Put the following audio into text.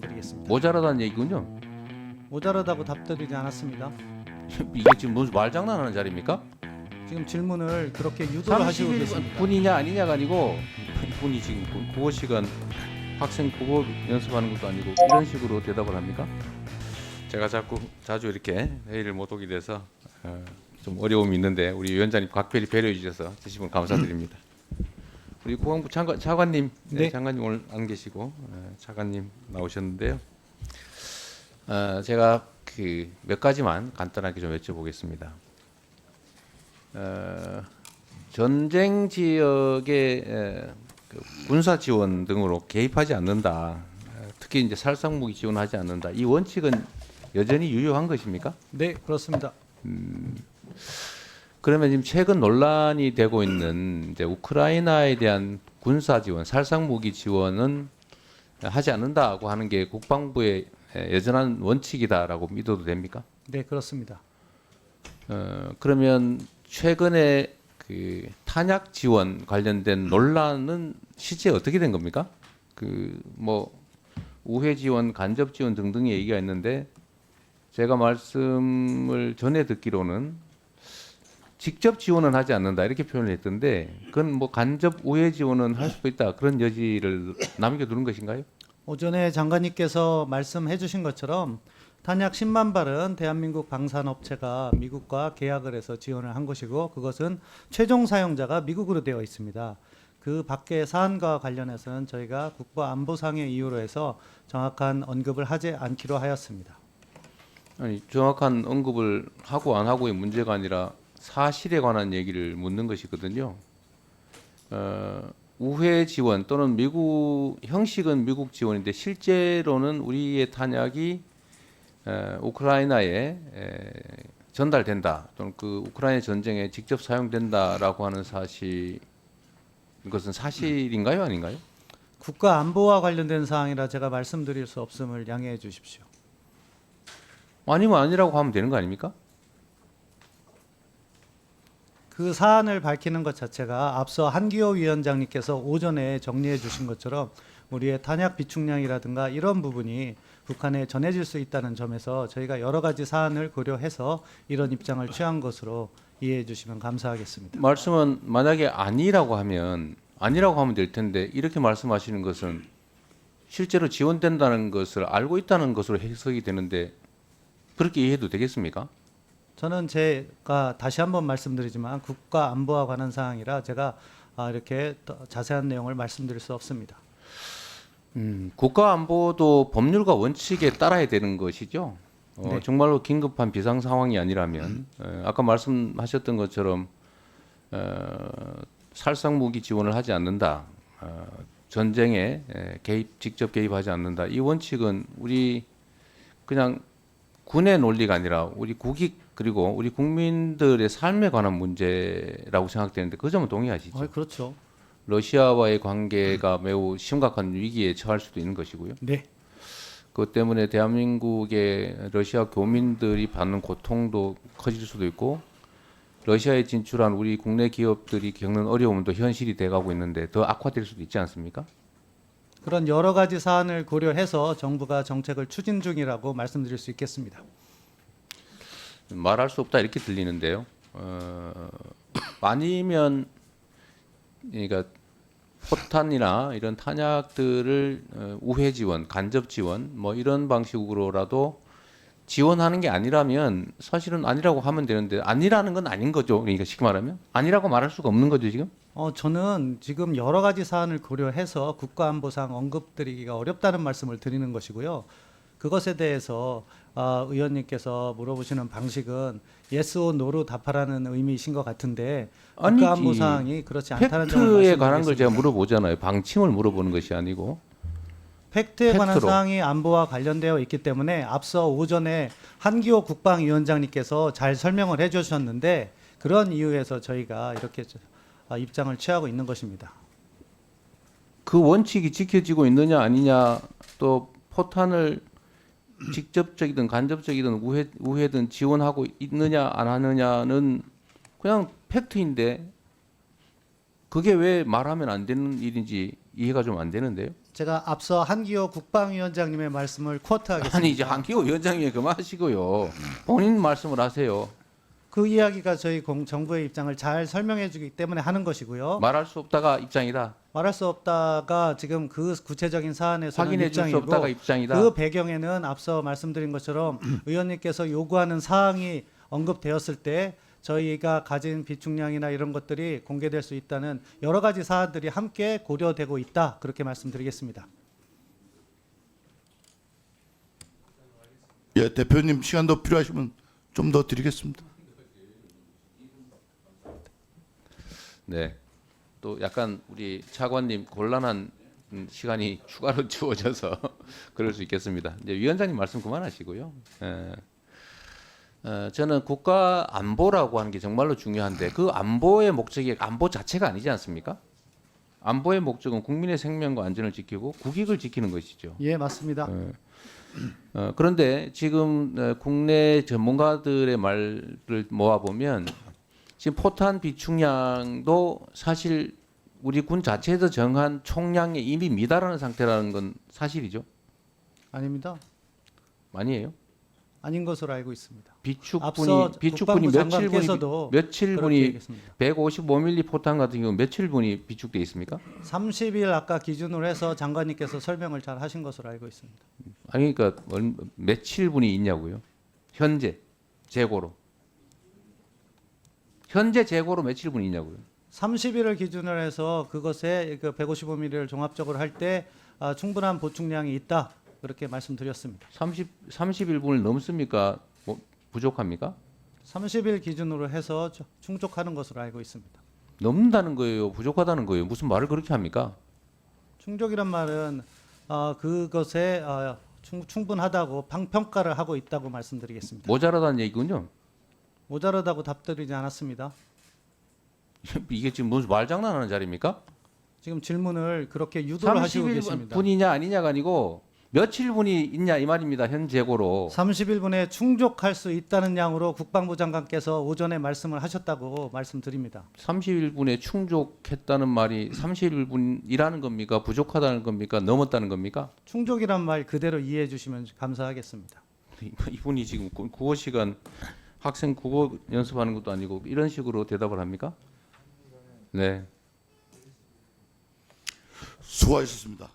드리겠습니다. 모자라다는 얘기군요. 모자라다고 답드리지 않았습니다. 이게 지금 무슨 말장난하는 자리입니까? 지금 질문을 그렇게 유도를 하시고 계십니다. 30분이냐 아니냐가 아니고 분이 지금 국어 시간 학생 국어 연습하는 것도 아니고 이런 식으로 대답을 합니까? 제가 자주 이렇게 회의를 못 오게 돼서 좀 어려움이 있는데 우리 위원장님 각별히 배려해 주셔서 주시면 감사드립니다. 우리 국방부 차관님, 네. 장관님 오늘 안 계시고 차관님 나오셨는데요. 제가 그 몇 가지만 간단하게 좀 여쭤보겠습니다. 전쟁 지역의 그 군사 지원 등으로 개입하지 않는다. 특히 이제 살상무기 지원하지 않는다. 이 원칙은 여전히 유효한 것입니까? 네, 그렇습니다. 그러면 지금 최근 논란이 되고 있는 이제 우크라이나에 대한 군사 지원, 살상무기 지원은 하지 않는다고 하는 게 국방부의 여전한 원칙이다라고 믿어도 됩니까? 네, 그렇습니다. 그러면 최근에 그 탄약 지원 관련된 논란은 실제 어떻게 된 겁니까? 그 뭐 우회 지원, 간접 지원 등등의 얘기가 있는데 제가 말씀을 전에 듣기로는 직접 지원은 하지 않는다 이렇게 표현을 했던데 그건 뭐 간접 우회 지원은 할 수도 있다 그런 여지를 남겨두는 것인가요? 오전에 장관님께서 말씀해 주신 것처럼 탄약 10만 발은 대한민국 방산업체가 미국과 계약을 해서 지원을 한 것이고 그것은 최종 사용자가 미국으로 되어 있습니다. 그 밖의 사안과 관련해서는 저희가 국가안보상의 이유로 해서 정확한 언급을 하지 않기로 하였습니다. 아니 정확한 언급을 하고 안 하고의 문제가 아니라 사실에 관한 얘기를 묻는 것이거든요. 우회 지원 또는 미국 형식은 미국 지원인데 실제로는 우리의 탄약이 우크라이나에 전달된다 또는 그 우크라이나 전쟁에 직접 사용된다라고 하는 사실 이것은 사실인가요, 아닌가요? 국가안보와 관련된 사항이라 제가 말씀드릴 수 없음을 양해해 주십시오. 아니면 아니라고 하면 되는 거 아닙니까? 그 사안을 밝히는 것 자체가 앞서 한기호 위원장님께서 오전에 정리해 주신 것처럼 우리의 탄약 비축량이라든가 이런 부분이 북한에 전해질 수 있다는 점에서 저희가 여러 가지 사안을 고려해서 이런 입장을 취한 것으로 이해해 주시면 감사하겠습니다. 말씀은 만약에 아니라고 하면 될 텐데 이렇게 말씀하시는 것은 실제로 지원된다는 것을 알고 있다는 것으로 해석이 되는데 그렇게 이해해도 되겠습니까? 저는 제가 다시 한번 말씀드리지만 국가 안보와 관한 사항이라 제가 이렇게 자세한 내용을 말씀드릴 수 없습니다. 국가 안보도 법률과 원칙에 따라야 되는 것이죠. 네. 정말로 긴급한 비상 상황이 아니라면 아까 말씀하셨던 것처럼 살상 무기 지원을 하지 않는다. 전쟁에 직접 개입하지 않는다. 이 원칙은 우리 그냥 군의 논리가 아니라 우리 국익 그리고 우리 국민들의 삶에 관한 문제라고 생각되는데 그 점은 동의하시죠? 그렇죠. 러시아와의 관계가 매우 심각한 위기에 처할 수도 있는 것이고요. 네. 그것 때문에 대한민국의 러시아 교민들이 받는 고통도 커질 수도 있고 러시아에 진출한 우리 국내 기업들이 겪는 어려움도 현실이 돼가고 있는데 더 악화될 수도 있지 않습니까? 그런 여러 가지 사안을 고려해서 정부가 정책을 추진 중이라고 말씀드릴 수 있겠습니다. 말할 수 없다 이렇게 들리는데요. 아니면 그러니까 포탄이나 이런 탄약들을 우회 지원, 간접 지원 뭐 이런 방식으로라도 지원하는 게 아니라면 사실은 아니라고 하면 되는데 아니라는 건 아닌 거죠. 그러니까 쉽게 말하면 아니라고 말할 수가 없는 거죠 지금. 저는 지금 여러 가지 사안을 고려해서 국가안보상 언급드리기가 어렵다는 말씀을 드리는 것이고요. 그것에 대해서 의원님께서 물어보시는 방식은 yes or no로 답하라는 의미이신 것 같은데 국가안보 사항이 그렇지 않다는 점을 팩트에 말씀드리겠습니다. 관한 걸 제가 물어보잖아요. 방침을 물어보는 것이 아니고. 팩트에 관한 팩트로. 사항이 안보와 관련되어 있기 때문에 앞서 오전에 한기호 국방위원장님께서 잘 설명을 해주셨는데 그런 이유에서 저희가 이렇게 입장을 취하고 있는 것입니다. 그 원칙이 지켜지고 있느냐 아니냐 또 포탄을 직접적이든 간접적이든 우회든 지원하고 있느냐 안 하느냐는 그냥 팩트인데 그게 왜 말하면 안 되는 일인지 이해가 좀 안 되는데요. 제가 앞서 한기호 국방위원장님의 말씀을 쿼트하겠습니다. 아니 이제 한기호 위원장님 그만하시고요. 본인 말씀을 하세요. 그 이야기가 저희 정부의 입장을 잘 설명해 주기 때문에 하는 것이고요. 말할 수 없다가 입장이다. 말할 수 없다가 지금 그 구체적인 사안에서는 확인해 줄 수 입장이고 없다가 입장이다. 그 배경에는 앞서 말씀드린 것처럼 의원님께서 요구하는 사항이 언급되었을 때 저희가 가진 비축량이나 이런 것들이 공개될 수 있다는 여러 가지 사안들이 함께 고려되고 있다. 그렇게 말씀드리겠습니다. 예, 대표님 시간 더 필요하시면 좀 더 드리겠습니다. 네. 또 약간 우리 차관님 곤란한 시간이 추가로 주어져서 그럴 수 있겠습니다. 이제 위원장님 말씀 그만하시고요. 저는 국가 안보라고 하는 게 정말로 중요한데 그 안보의 목적이 안보 자체가 아니지 않습니까? 안보의 목적은 국민의 생명과 안전을 지키고 국익을 지키는 것이죠. 예, 맞습니다. 그런데 지금 국내 전문가들의 말을 모아보면 지금 포탄 비축량도 사실 우리 군 자체에서 정한 총량에 이미 미달하는 상태라는 건 사실이죠? 아닙니다. 아니에요? 아닌 것으로 알고 있습니다. 비축분이 앞서 비축분이 국방부 장관께서도 며칠 그렇게 분이 얘기했습니다. 155mm 포탄 같은 경우 며칠 분이 비축돼 있습니까? 30일 아까 기준으로 해서 장관님께서 설명을 잘 하신 것으로 알고 있습니다. 아니 그러니까 며칠 분이 있냐고요? 현재 재고로. 현재 재고로 며칠 분이 있냐고요? 30일을 기준으로 해서 그것에 그 155mm를 종합적으로 할 때 충분한 보충량이 있다. 그렇게 말씀드렸습니다. 30일분을 넘습니까? 뭐 부족합니까? 30일 기준으로 해서 충족하는 것으로 알고 있습니다. 넘는다는 거예요? 부족하다는 거예요? 무슨 말을 그렇게 합니까? 충족이란 말은 그것에 충분하다고 평가를 하고 있다고 말씀드리겠습니다. 모자라다는 얘기군요. 모자라다고 답드리지 않았습니다. 이게 지금 무슨 말장난하는 자리입니까? 지금 질문을 그렇게 유도를 하시고 계십니다. 30일분이냐 아니냐가 아니고 며칠분이 있냐 이 말입니다. 현 재고로. 30일분에 충족할 수 있다는 양으로 국방부 장관께서 오전에 말씀을 하셨다고 말씀드립니다. 30일분에 충족했다는 말이 30일분이라는 겁니까? 부족하다는 겁니까? 넘었다는 겁니까? 충족이란 말 그대로 이해해 주시면 감사하겠습니다. 이분이 지금 국어 시간 학생 국어 연습하는 것도 아니고 이런 식으로 대답을 합니까? 네. 수고하셨습니다.